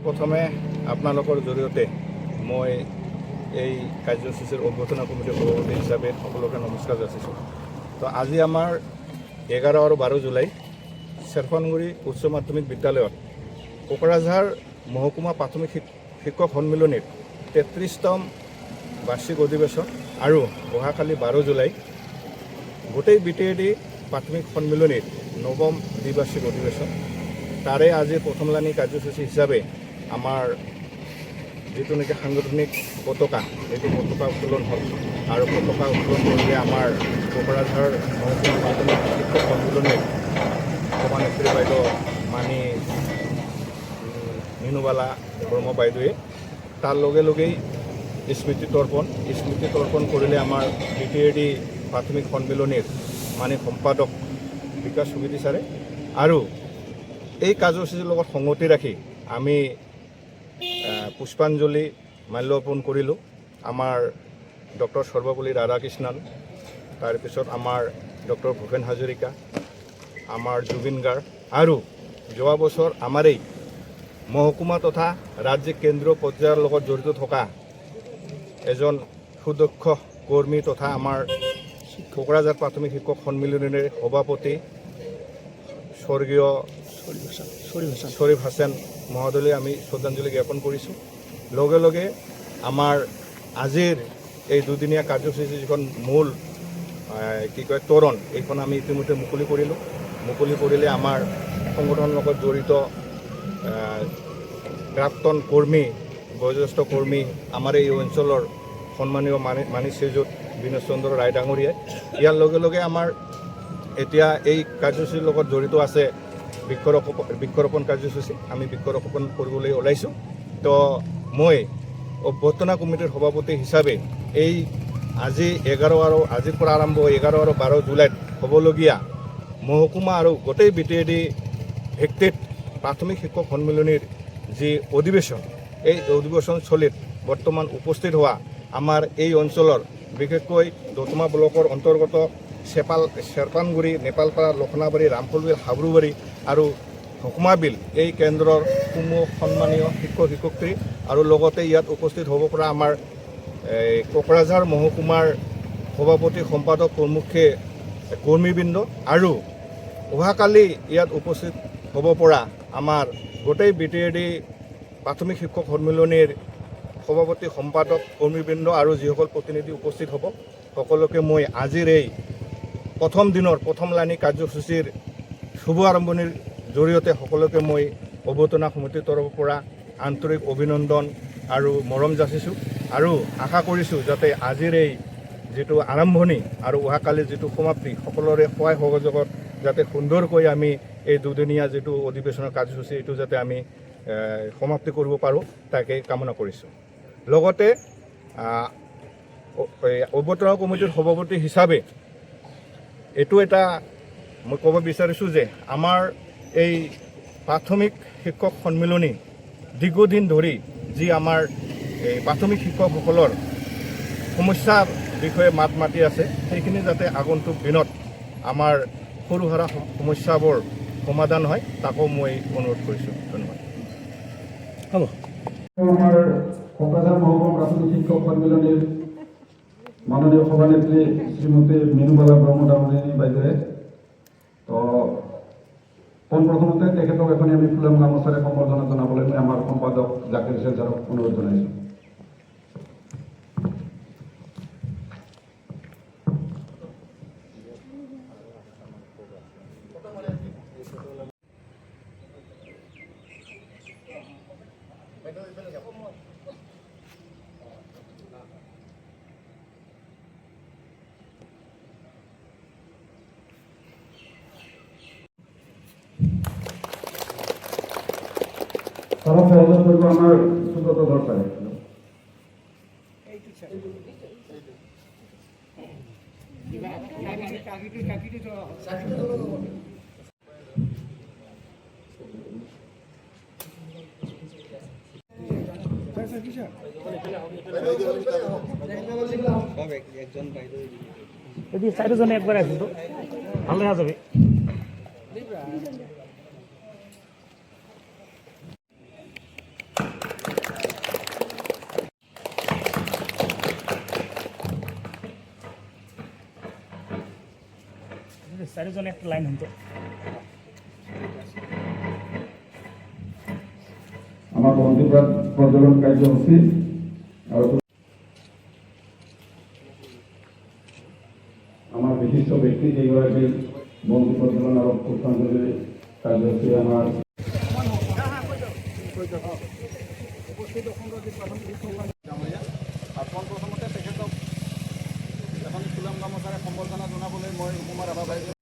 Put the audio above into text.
প্ৰথমে আপোনালোকৰ জৰিয়তে মই এই কাৰ্যসূচীৰ অভ্যৰ্থনা কমিটিৰ সভাপতি হিচাপে সকলোকে নমস্কাৰ যাচিছোঁ। তো আজি আমাৰ 11 আৰু 12 জুলাই চেৰপানগুৰি উচ্চ মাধ্যমিক বিদ্যালয়ত কোকৰাঝাৰ মহকুমা প্ৰাথমিক শিক্ষক সন্মিলনীৰ 33তম বাৰ্ষিক অধিৱেশন আৰু অহাকালি 12 জুলাই গোটেই BTAD প্ৰাথমিক সন্মিলনীৰ 9ম দ্বিবাৰ্ষিক অধিৱেশন। তাৰে আজি প্ৰথমলানি কাৰ্যসূচী হিচাপে আমাৰ যিটো নেকি সাংগঠনিক পতাকা, এইটো পতাকা উত্তোলন হ'ল আৰু পতাকা উত্তোলন কৰিলে আমাৰ কোকৰাঝাৰ মহকুমা প্ৰাথমিক শিক্ষক সন্মিলনীৰ সভানেত্ৰী বাইদেউ মানি মিনুবালা বৰ্মা বাইদেৱে তাৰ লগে লগেই স্মৃতি তৰ্পণ কৰিলে আমাৰ BTAD প্ৰাথমিক সন্মিলনীৰ মানে সম্পাদক বিকাশ সুগীতি ছাৰে। আৰু এই কাৰ্যসূচীৰ লগত সংগতি ৰাখি আমি পুষ্পাঞ্জলি মাল্য অৰ্পণ কৰিলোঁ আমাৰ ডক্টৰ সৰ্বপল্লী ৰাধাকৃষ্ণন, তাৰপিছত আমাৰ ডক্টৰ ভূপেন হাজৰিকা, আমাৰ জুবিন গাৰ্গ আৰু যোৱা বছৰ আমাৰ এই মহকুমা তথা ৰাজ্যিক কেন্দ্ৰীয় পৰ্যায়ৰ লগত জড়িত থকা এজন সুদক্ষ কৰ্মী তথা আমাৰ কোকৰাঝাৰ প্ৰাথমিক শিক্ষক সন্মিলনীৰ সভাপতি স্বৰ্গীয় শ্বৰীফ হাছান মহোদয়লৈ আমি শ্ৰদ্ধাঞ্জলি জ্ঞাপন কৰিছোঁ। লগে লগে আমাৰ আজিৰ এই দুদিনীয়া কাৰ্যসূচী যিখন মূল তৰণ, এইখন আমি ইতিমধ্যে মুকলি কৰিলে আমাৰ সংগঠনৰ লগত জড়িত প্ৰাক্তন কৰ্মী, বয়োজ্যেষ্ঠ কৰ্মী, আমাৰ এই অঞ্চলৰ সন্মানীয় মানি শ্ৰীযুত বিনোদ চন্দ্ৰ ৰায় ডাঙৰীয়াই। ইয়াৰ লগে লগে আমাৰ এতিয়া এই কাৰ্যসূচীৰ লগত জড়িত আছে বৃক্ষৰোপণ কাৰ্যসূচী। আমি বৃক্ষৰোপণ কৰিবলৈ ওলাইছোঁ। তো মই অভ্যৰ্থনা কমিটিৰ সভাপতি হিচাপে এই আজি 11 আৰু আজিৰ পৰা আৰম্ভ 11 আৰু 12 জুলাইত হ'বলগীয়া মহকুমা আৰু গোটেই BTAD ভিত্তিত প্ৰাথমিক শিক্ষক সন্মিলনীৰ যি অধিৱেশন, এই অধিৱেশনস্থলীত বৰ্তমান উপস্থিত হোৱা আমাৰ এই অঞ্চলৰ বিশেষকৈ দতমা ব্লকৰ অন্তৰ্গত চেৰপানগুৰি, নেপালপাৰা, লখনাবাৰী, ৰামফলবিল, হাবৰুবাৰী আৰু হুকুমাবিল এই কেন্দ্ৰৰ সমূহ সন্মানীয় শিক্ষক শিক্ষয়িত্ৰী আৰু লগতে ইয়াত উপস্থিত হ'ব পৰা আমাৰ কোকৰাঝাৰ মহকুমাৰ সভাপতি সম্পাদক প্ৰমুখ্যে কৰ্মীবৃন্দ আৰু অহাকালি ইয়াত উপস্থিত হ'ব পৰা আমাৰ গোটেই BTAD প্ৰাথমিক শিক্ষক সন্মিলনীৰ সভাপতি সম্পাদক কৰ্মীবৃন্দ আৰু যিসকল প্ৰতিনিধি উপস্থিত হ'ব, সকলোকে মই আজিৰ এই প্ৰথম দিনৰ প্ৰথমলানি কাৰ্যসূচীৰ শুভ আৰম্ভণিৰ জৰিয়তে সকলোকে মই অভ্যৰ্থনা সমিতিৰ তৰফৰ পৰা আন্তৰিক অভিনন্দন আৰু মৰম যাচিছোঁ আৰু আশা কৰিছোঁ যাতে আজিৰ এই যিটো আৰম্ভণি আৰু অহাকালিৰ যিটো সমাপ্তি সকলোৰে সহায় সহযোগত যাতে সুন্দৰকৈ আমি এই দুদিনীয়া যিটো অধিৱেশনৰ কাৰ্যসূচী এইটো যাতে আমি সমাপ্তি কৰিব পাৰোঁ তাকে কামনা কৰিছোঁ। লগতে অভ্যৰ্থনা কমিটিৰ সভাপতি হিচাপে এইটো এটা মই ক'ব বিচাৰিছোঁ যে আমাৰ এই প্ৰাথমিক শিক্ষক সন্মিলনী দীৰ্ঘদিন ধৰি যি আমাৰ এই প্ৰাথমিক শিক্ষকসকলৰ সমস্যাৰ বিষয়ে মাত মাতি আছে, সেইখিনি যাতে আগন্তুক দিনত আমাৰ সৰু সুৰা সমস্যাবোৰ সমাধান হয় তাকো মই অনুৰোধ কৰিছোঁ। ধন্যবাদ। হ'ব। আমাৰ কোকৰাঝাৰ মহকুমা প্ৰাথমিক শিক্ষক সন্মিলনীৰ মাননীয় সভানেত্ৰী শ্ৰীমতী মিনুবালা বৰ্মা ডাঙৰীয়ানী বাইদেৱে তো পোনপ্ৰথমতে তেখেতক এখন আমি ফুলাম গামোচাৰে সম্বৰ্ধনা জনাবলৈ মই আমাৰ সম্পাদক জাকিৰ হুছেইন ছাৰক অনুৰোধ জনাইছোঁ। সভা সহযোগ কৰিব আমাৰ সুব্ৰত ধৰ ছাৰে। যদি চাৰিজনে একবাৰ আহিব ভালে যাবে। চাৰিজনে একটা লাইন হতো আমাৰ বন্ধু প্ৰজ্বলন কাৰ্যসূচি আৰ আমাৰ বিশিষ্ট ব্যক্তি যেগৰাকী বন্ধু প্ৰজ্বলন আৰ পুষ্পাঞ্জলি কাৰ্যসূচী আমাৰ প্ৰথমতে তেখেতক এখন ফুলাম গামোচাৰে সম্বৰ্ধনা জনাবলৈ মই কুমাৰ ৰাভা বাইদেউ